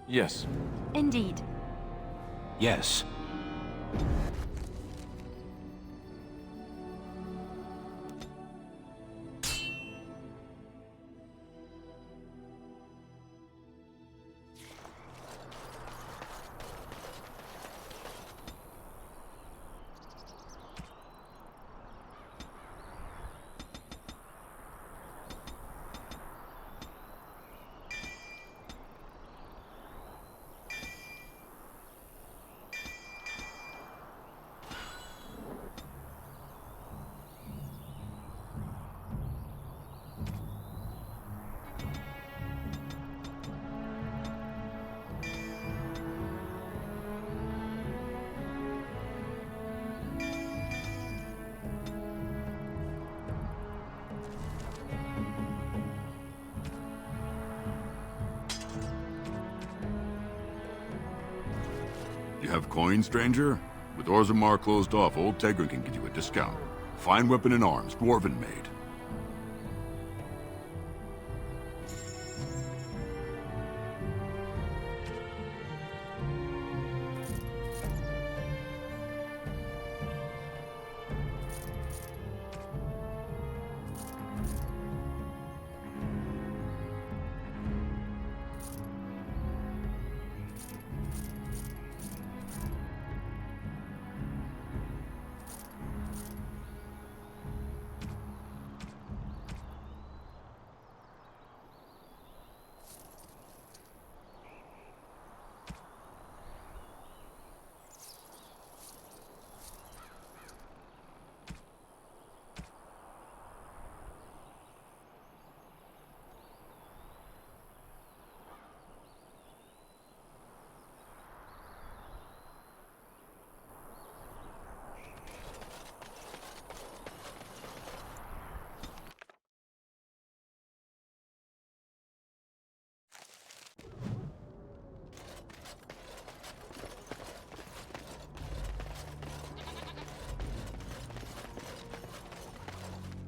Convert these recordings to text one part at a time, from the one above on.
Yes. Indeed. Yes. You have coin, stranger? With Orzammar closed off, Old Tegrin can get you a discount. Fine weapon and arms, dwarven made.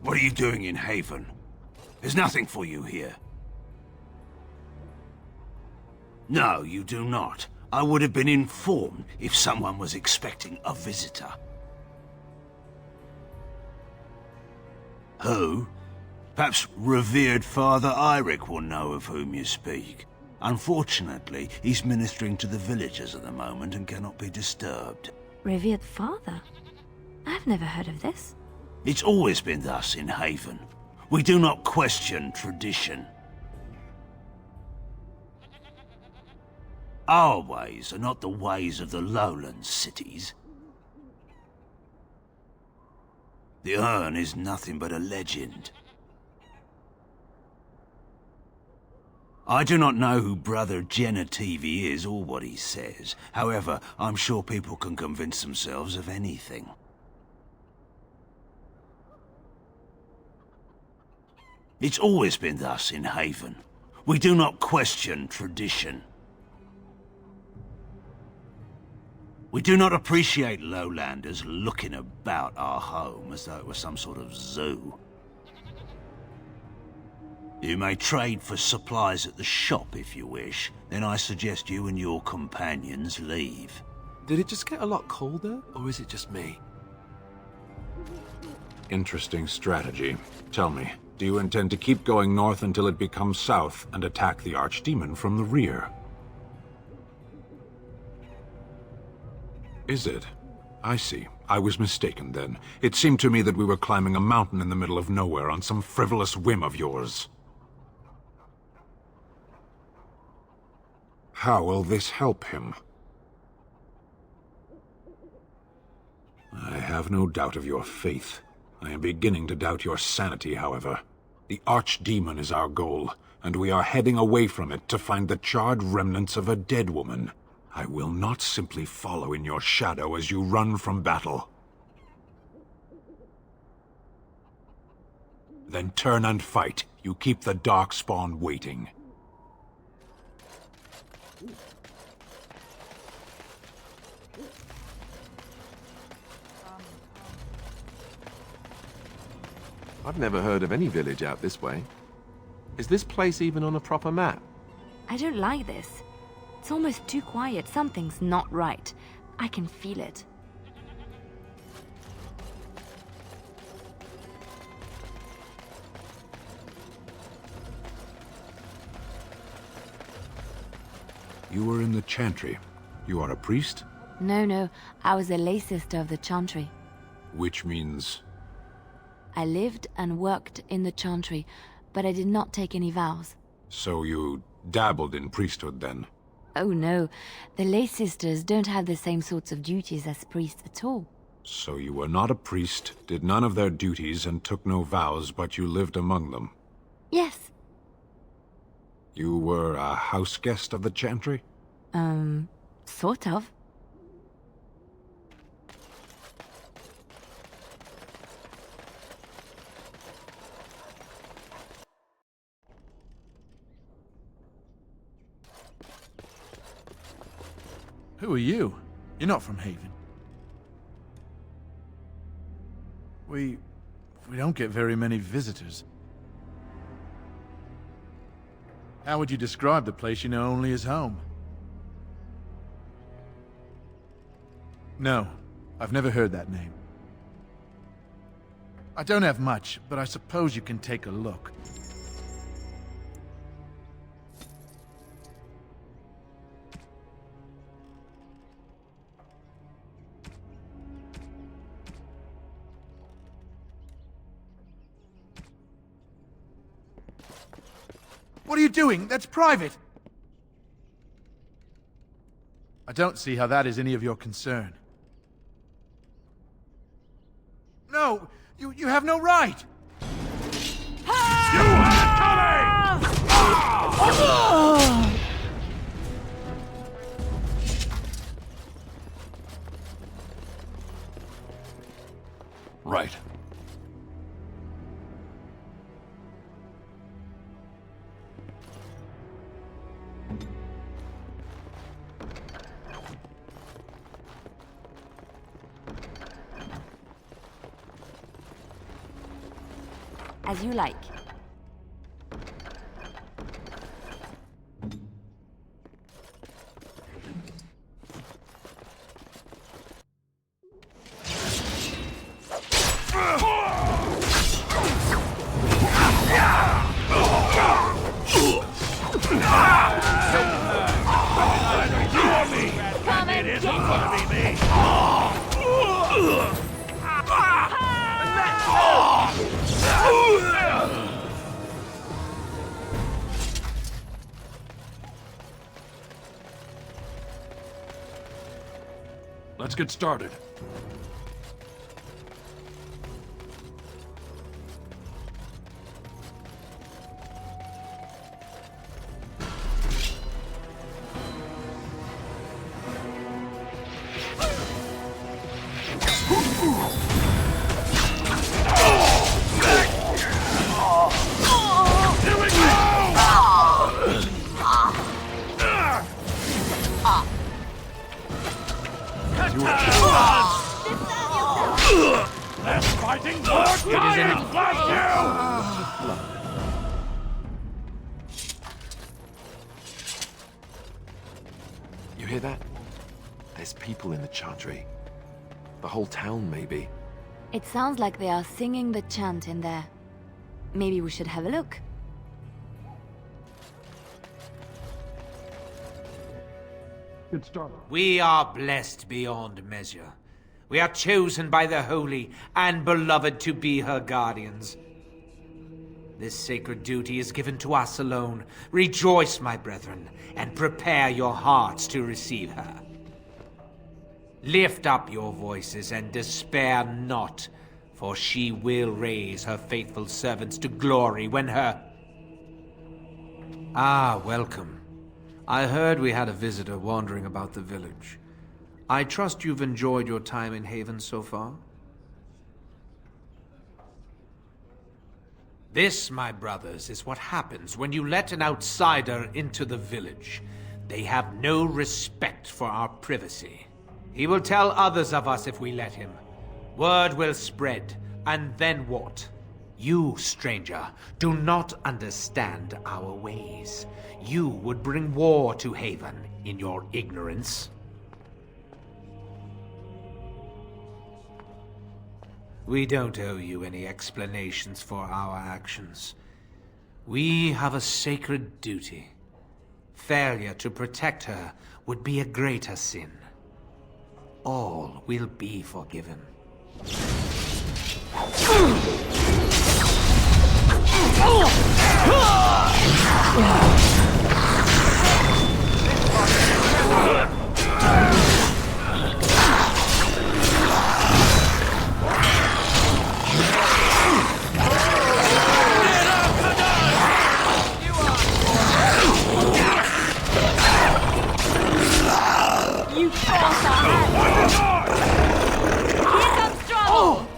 What are you doing in Haven? There's nothing for you here. No, you do not. I would have been informed if someone was expecting a visitor. Who? Perhaps revered Father Eirik will know of whom you speak. Unfortunately, he's ministering to the villagers at the moment and cannot be disturbed. Revered father? I've never heard of this. It's always been thus in Haven. We do not question tradition. Our ways are not the ways of the lowland cities. The urn is nothing but a legend. I do not know who Brother Genetivi is or what he says. However, I'm sure people can convince themselves of anything. It's always been thus in Haven. We do not question tradition. We do not appreciate lowlanders looking about our home as though it was some sort of zoo. You may trade for supplies at the shop if you wish, then I suggest you and your companions leave. Did it just get a lot colder, or is it just me? Interesting strategy. Tell me, do you intend to keep going north until it becomes south and attack the Archdemon from the rear? Is it? I see. I was mistaken then. It seemed to me that we were climbing a mountain in the middle of nowhere on some frivolous whim of yours. How will this help him? I have no doubt of your faith. I am beginning to doubt your sanity, however. The Archdemon is our goal, and we are heading away from it to find the charred remnants of a dead woman. I will not simply follow in your shadow as you run from battle. Then turn and fight. You keep the Darkspawn waiting. I've never heard of any village out this way. Is this place even on a proper map? I don't like this. It's almost too quiet. Something's not right. I can feel it. You were in the Chantry. You are a priest? No. I was a lay sister of the Chantry. Which means... I lived and worked in the Chantry, but I did not take any vows. So you dabbled in priesthood then? Oh no, the lay sisters don't have the same sorts of duties as priests at all. So you were not a priest, did none of their duties, and took no vows, but you lived among them? Yes. You were a house guest of the Chantry? Sort of. Who are you? You're not from Haven. We don't get very many visitors. How would you describe the place you know only as home? No, I've never heard that name. I don't have much, but I suppose you can take a look. What are you doing? That's private! I don't see how that is any of your concern. No! You have no right! Right. As you like. Let's get started. You hear that? There's people in the Chantry. The whole town, maybe. It sounds like they are singing the chant in there. Maybe we should have a look. We are blessed beyond measure. We are chosen by the Holy and Beloved to be her guardians. This sacred duty is given to us alone. Rejoice, my brethren, and prepare your hearts to receive her. Lift up your voices and despair not, for she will raise her faithful servants to glory when her... Ah, welcome. I heard we had a visitor wandering about the village. I trust you've enjoyed your time in Haven so far? This, my brothers, is what happens when you let an outsider into the village. They have no respect for our privacy. He will tell others of us if we let him. Word will spread, and then what? You, stranger, do not understand our ways. You would bring war to Haven in your ignorance. We don't owe you any explanations for our actions. We have a sacred duty. Failure to protect her would be a greater sin. All will be forgiven. You force our hand! Here comes trouble!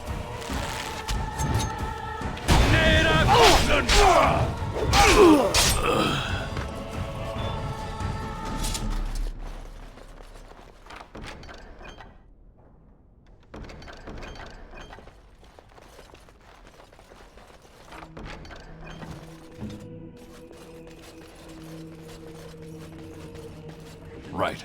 Right.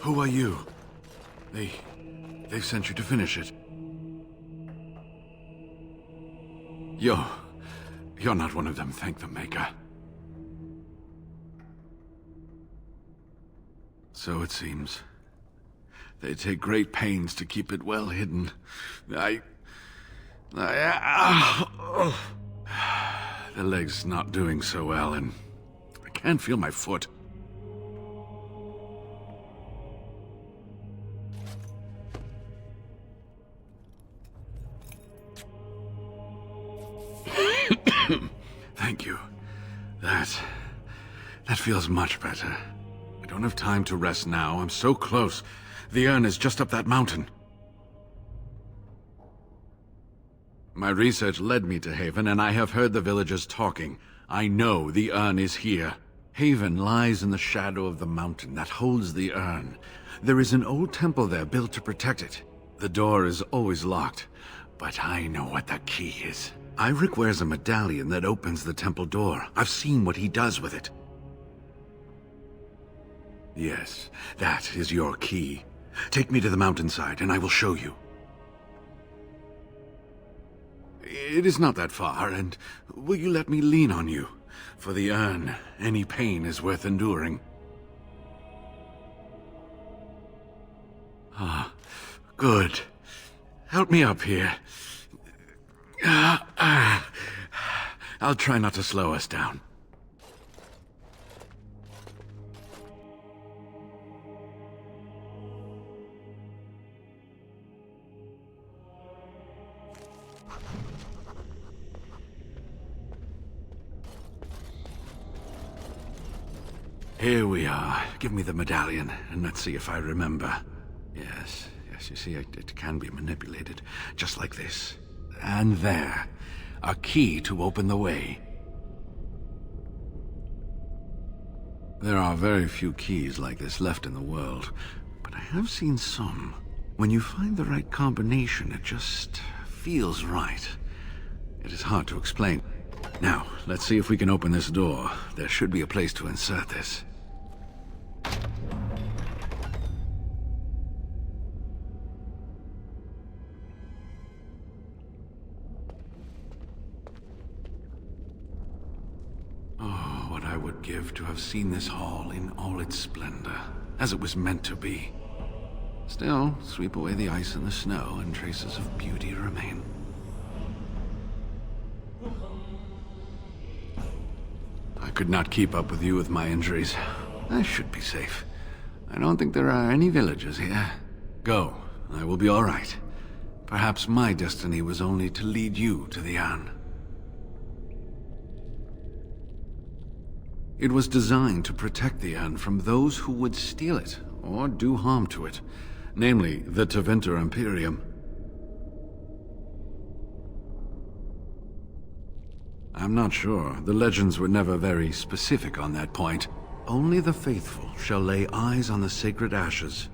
Who are you? They've sent you to finish it. You're not one of them, thank the Maker. So it seems. They take great pains to keep it well hidden. The leg's not doing so well, and I can't feel my foot. Thank you. That feels much better. I don't have time to rest now. I'm so close. The urn is just up that mountain. My research led me to Haven, and I have heard the villagers talking. I know the urn is here. Haven lies in the shadow of the mountain that holds the urn. There is an old temple there built to protect it. The door is always locked, but I know what the key is. Iric wears a medallion that opens the temple door. I've seen what he does with it. Yes, that is your key. Take me to the mountainside, and I will show you. It is not that far, and will you let me lean on you? For the urn, any pain is worth enduring. Ah, good. Help me up here. I'll try not to slow us down. Here we are. Give me the medallion, and let's see if I remember. Yes, you see, it can be manipulated, just like this. And there. A key to open the way. There are very few keys like this left in the world, but I have seen some. When you find the right combination, it just feels right. It is hard to explain. Now, let's see if we can open this door. There should be a place to insert this. Oh, what I would give to have seen this hall in all its splendor, as it was meant to be. Still, sweep away the ice and the snow, and traces of beauty remain. I could not keep up with you with my injuries. I should be safe. I don't think there are any villagers here. Go, I will be all right. Perhaps my destiny was only to lead you to the urn. It was designed to protect the urn from those who would steal it or do harm to it, namely the Tevinter Imperium. I'm not sure. The legends were never very specific on that point. only the faithful shall lay eyes on the sacred ashes,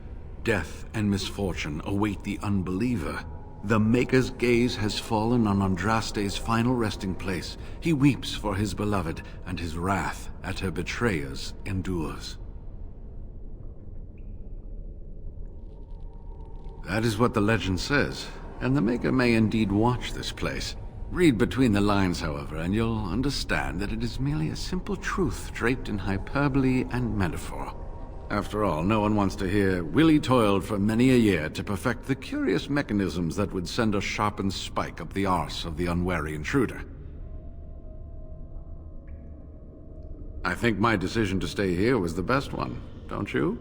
death and misfortune await the unbeliever. The Maker's gaze has fallen on Andraste's final resting place. He weeps for his beloved, and his wrath at her betrayers endures. That is what the legend says, and the Maker may indeed watch this place. Read between the lines, however, and you'll understand that it is merely a simple truth draped in hyperbole and metaphor. After all, no one wants to hear Willie toiled for many a year to perfect the curious mechanisms that would send a sharpened spike up the arse of the unwary intruder. I think my decision to stay here was the best one, don't you?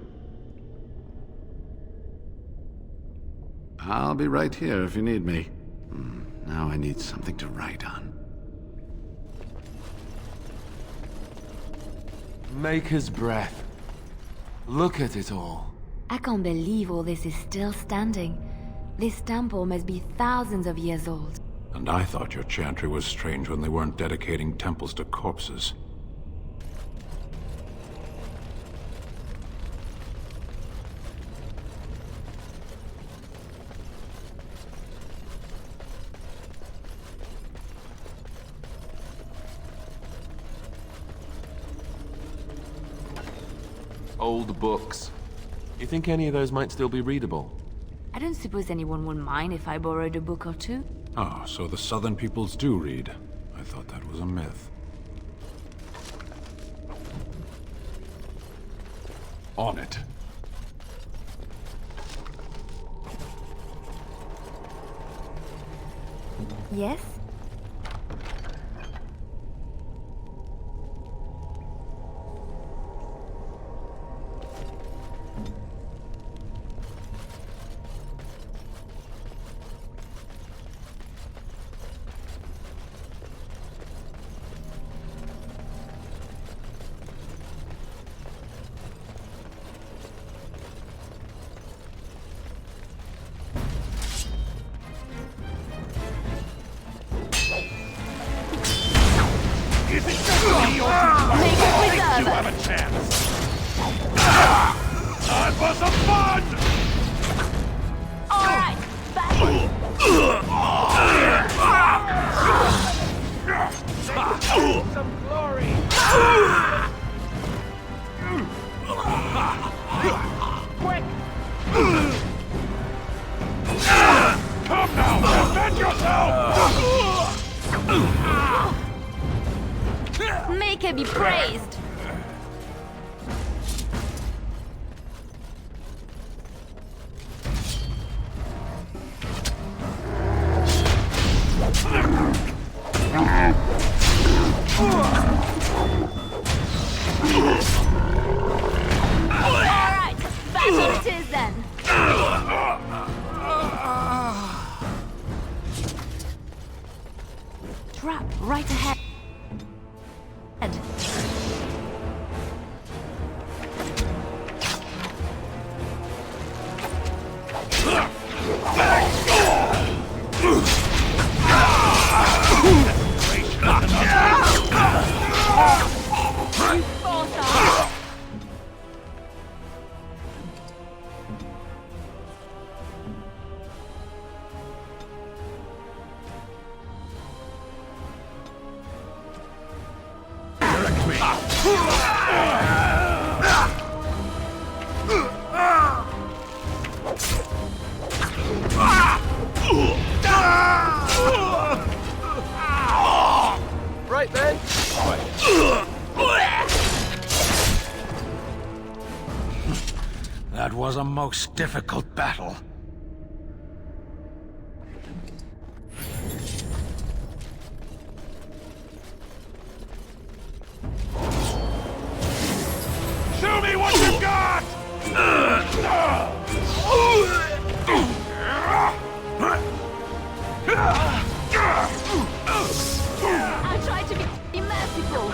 I'll be right here if you need me. Now I need something to write on. Maker's breath. Look at it all. I can't believe all this is still standing. This temple must be thousands of years old. And I thought your chantry was strange when they weren't dedicating temples to corpses. Old books. You think any of those might still be readable? I don't suppose anyone would mind if I borrowed a book or two. Oh, so the southern peoples do read. I thought that was a myth. On it. Yes? Maker be praised! Alright, battle it is then! Trap right ahead. Right then. That was a most difficult battle. Show me what you got! I tried to be merciful.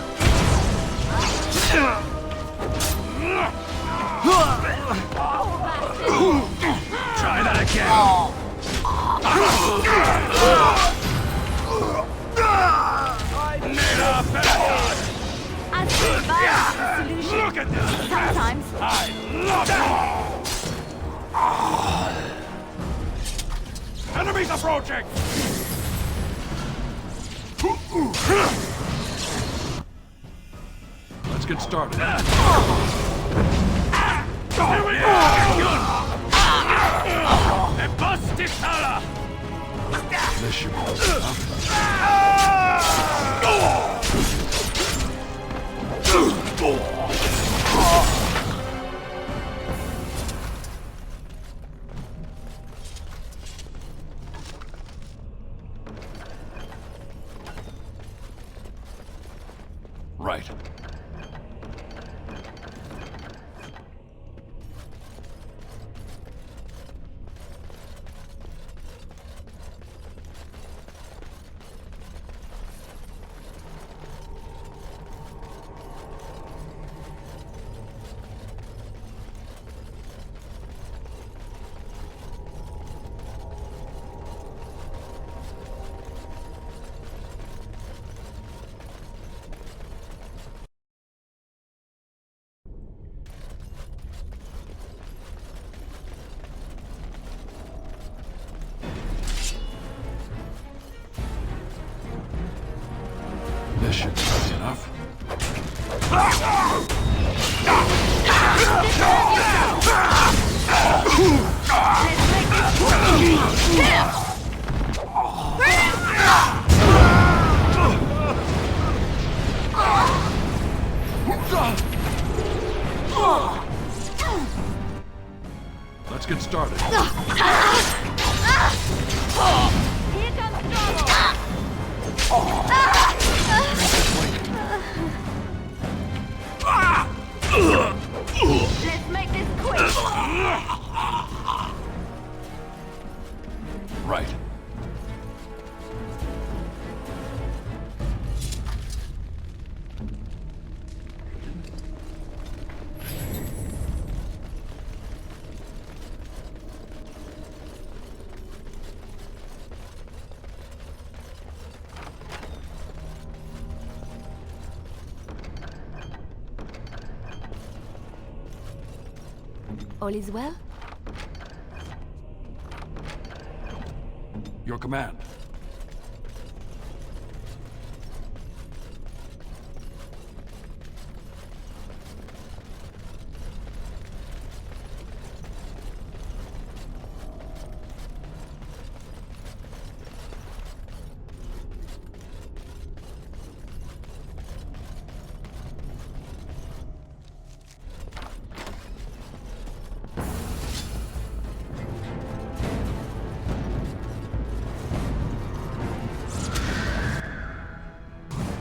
Try that again. I see violence is the solution. at this! Sometimes. I love it! Enemies approaching! Let's get started. Here we go! This should be enough. Right. This should be enough. Let's get started. Here comes trouble! Let's make this quick! Right. All is well? Your command.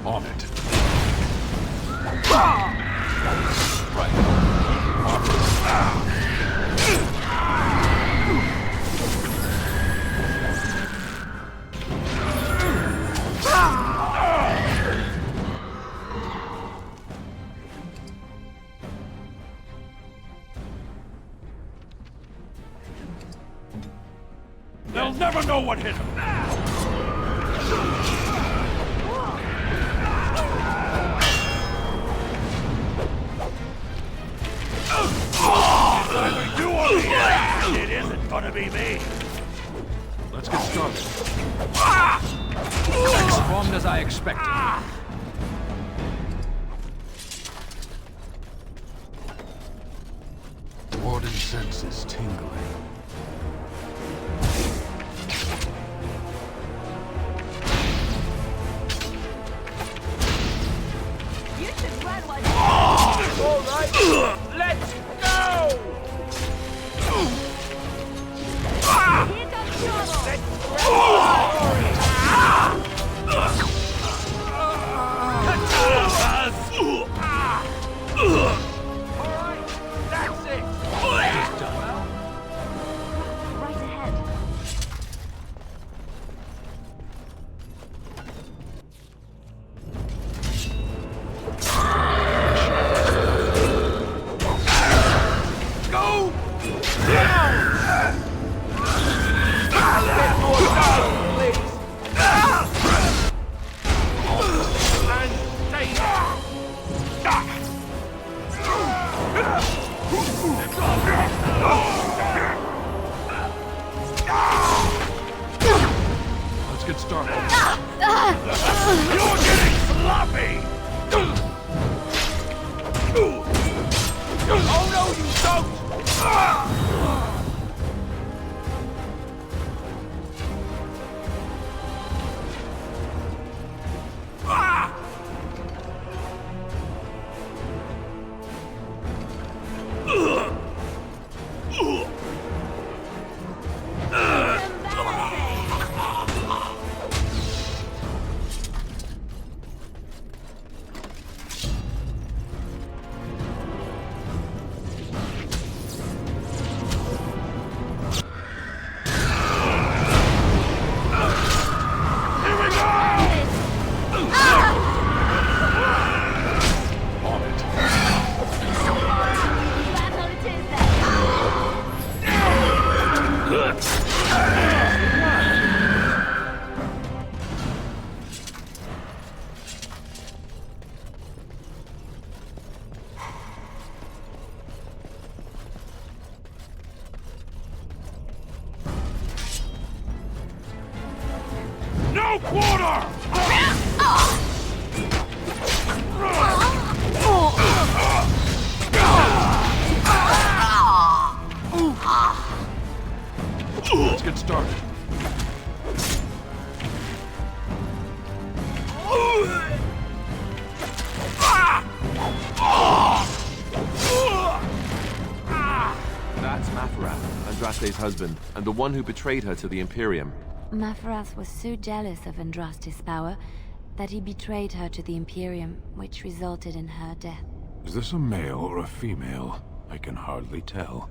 On it. Right. They'll never know what hit them! It isn't gonna be me! Let's get started. Performed as I expected. Warden senses tingling. You should run while All right! Let's go! Here comes trouble! Smoke water! Let's get started. That's Mafarath, Andraste's husband, and the one who betrayed her to the Imperium. Mafarath was so jealous of Andraste's power that he betrayed her to the Imperium, which resulted in her death. Is this a male or a female? I can hardly tell.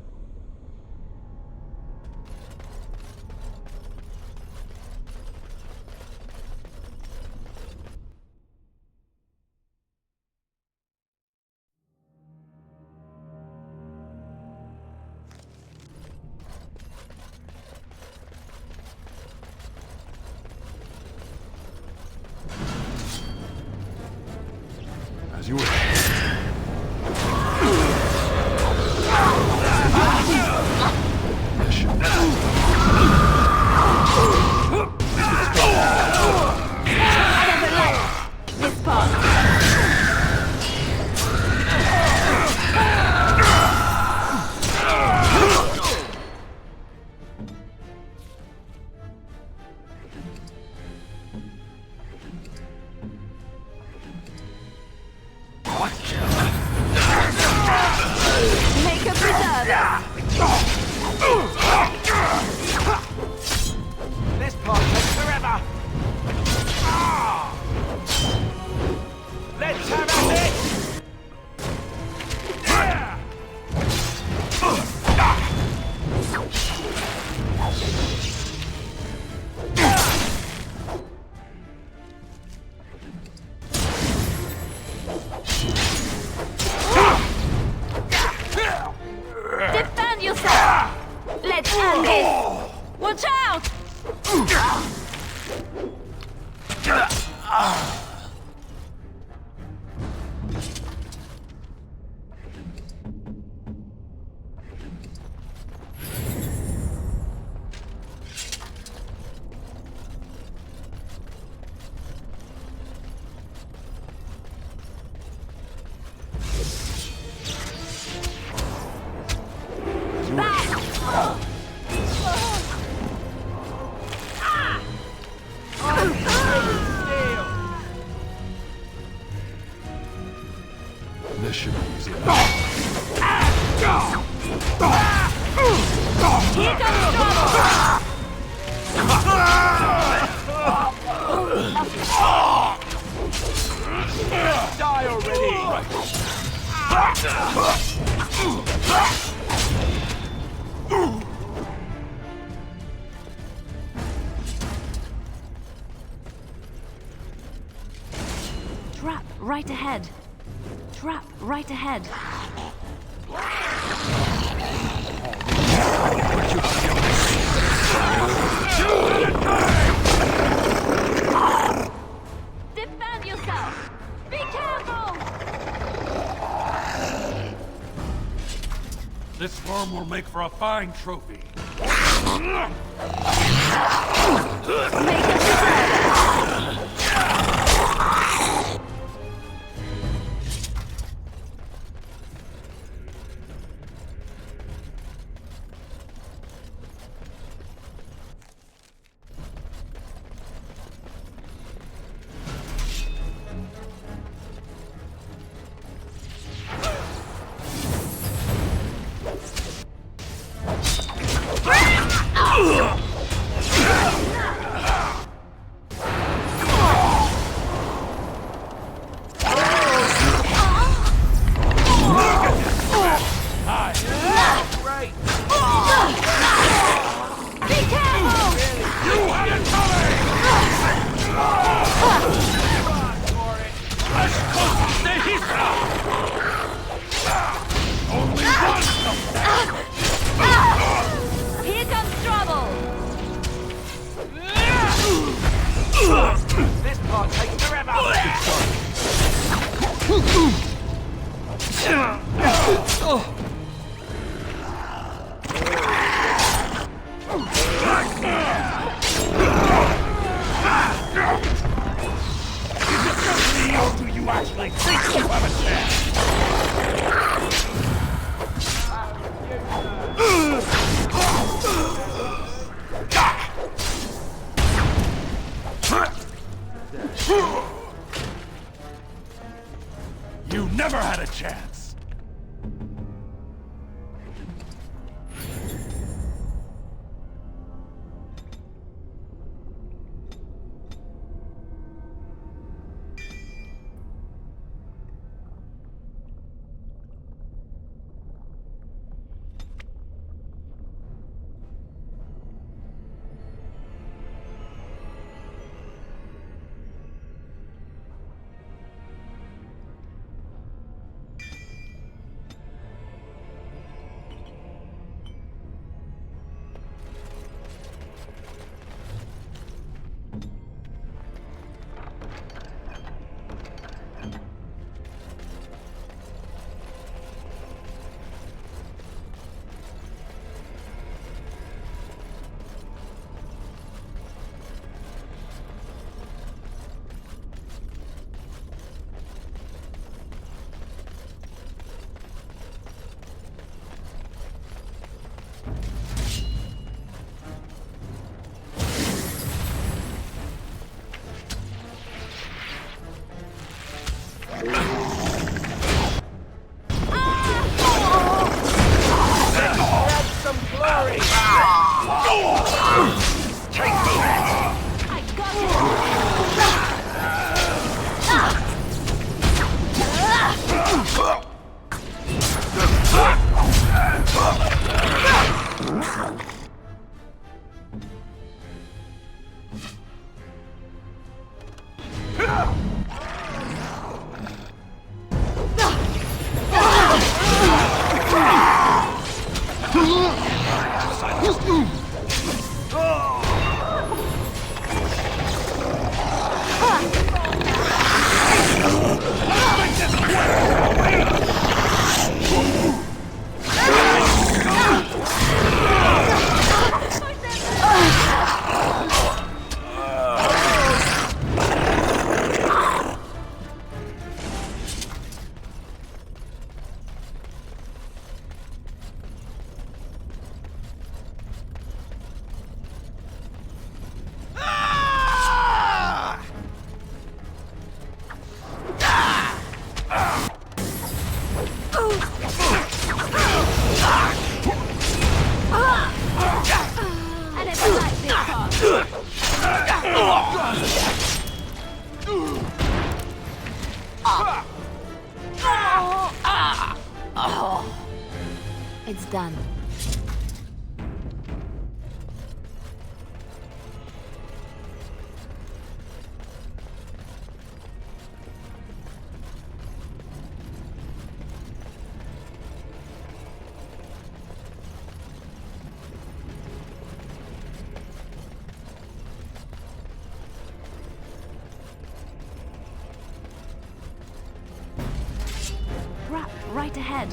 As you wish. This part. Make a preserve. This part takes forever! Let's have at it! Defend yourself! Let's end this! Watch out! This should be easy enough. Here comes trouble! Die already! Trap right ahead. Trap right ahead. Defend yourself! Be careful! This farm will make for a fine trophy. Make a preserve! I think you have a chance! You never had a chance! It's done. Right ahead.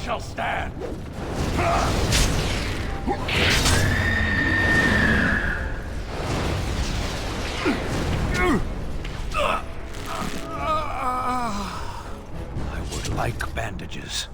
Shall stand! I would like bandages.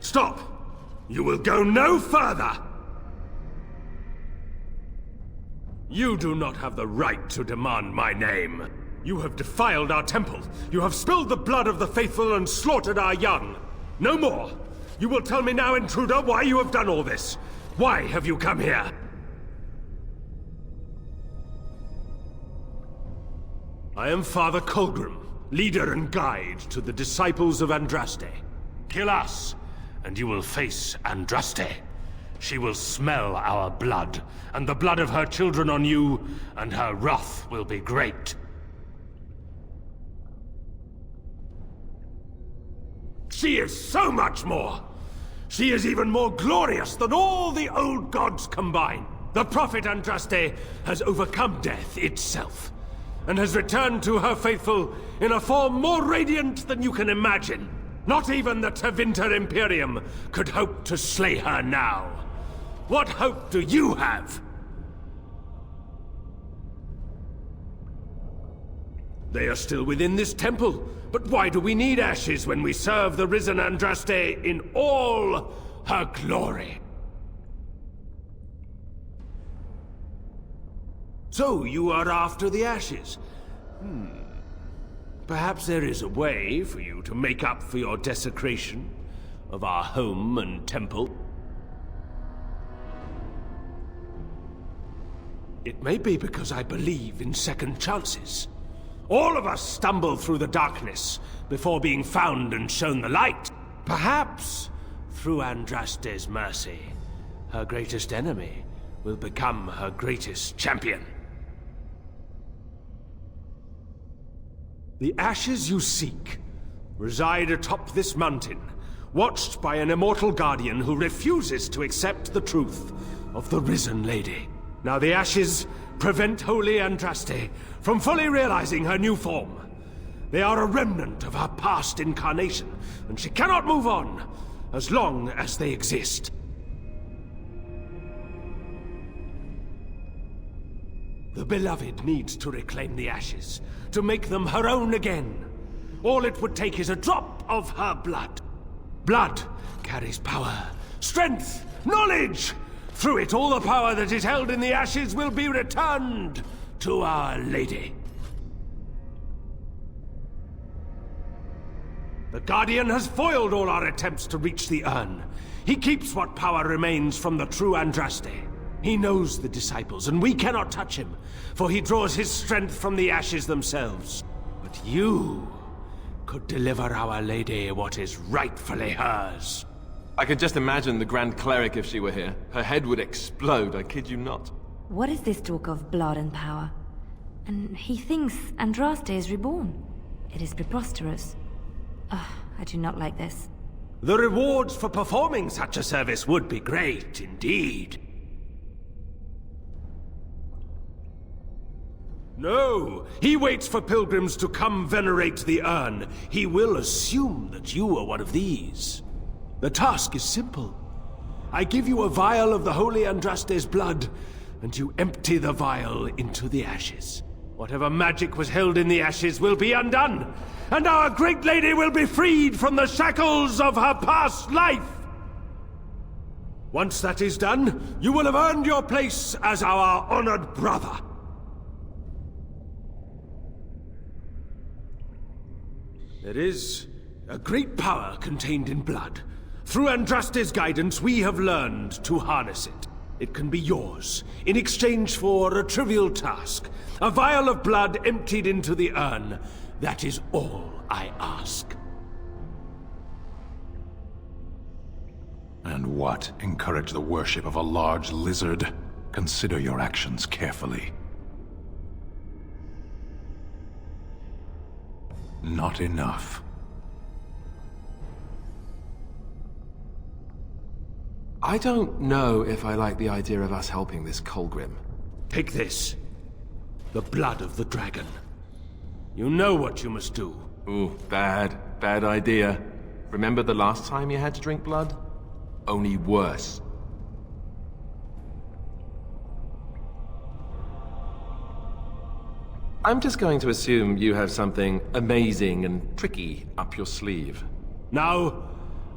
Stop! You will go no further! You do not have the right to demand my name. You have defiled our temple. You have spilled the blood of the faithful and slaughtered our young. No more! You will tell me now, intruder, why you have done all this. Why have you come here? I am Father Colgrim, leader and guide to the disciples of Andraste. Kill us, and you will face Andraste. She will smell our blood, and the blood of her children on you, and her wrath will be great. She is so much more! She is even more glorious than all the old gods combined. The prophet Andraste has overcome death itself, and has returned to her faithful in a form more radiant than you can imagine. Not even the Tevinter Imperium could hope to slay her now. What hope do you have? They are still within this temple, but why do we need ashes when we serve the risen Andraste in all her glory? So you are after the ashes? Perhaps there is a way for you to make up for your desecration of our home and temple. It may be because I believe in second chances. All of us stumble through the darkness before being found and shown the light. Perhaps, through Andraste's mercy, her greatest enemy will become her greatest champion. The ashes you seek reside atop this mountain, watched by an immortal guardian who refuses to accept the truth of the risen lady. Now the ashes prevent Holy Andraste from fully realizing her new form. They are a remnant of her past incarnation, and she cannot move on as long as they exist. The Beloved needs to reclaim the ashes, to make them her own again. All it would take is a drop of her blood. Blood carries power, strength, knowledge! Through it, all the power that is held in the ashes will be returned to Our Lady. The Guardian has foiled all our attempts to reach the urn. He keeps what power remains from the true Andraste. He knows the disciples, and we cannot touch him, for he draws his strength from the ashes themselves. But you could deliver Our Lady what is rightfully hers. I could just imagine the Grand Cleric if she were here. Her head would explode, I kid you not. What is this talk of blood and power? And he thinks Andraste is reborn. It is preposterous. I do not like this. The rewards for performing such a service would be great, indeed. No, he waits for pilgrims to come venerate the urn. He will assume that you are one of these. The task is simple. I give you a vial of the Holy Andraste's blood, and you empty the vial into the ashes. Whatever magic was held in the ashes will be undone, and our great lady will be freed from the shackles of her past life! Once that is done, you will have earned your place as our honored brother. There is a great power contained in blood. Through Andraste's guidance, we have learned to harness it. It can be yours, in exchange for a trivial task. A vial of blood emptied into the urn. That is all I ask. And what? Encourage the worship of a large lizard? Consider your actions carefully. Not enough. I don't know if I like the idea of us helping this Colgrim. Take this. The blood of the dragon. You know what you must do. Ooh, bad idea. Remember the last time you had to drink blood? Only worse. I'm just going to assume you have something amazing and tricky up your sleeve. Now,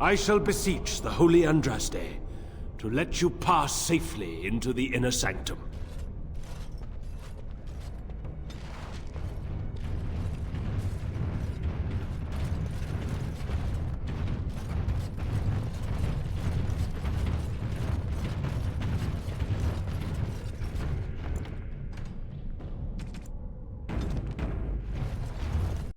I shall beseech the Holy Andraste to let you pass safely into the inner sanctum.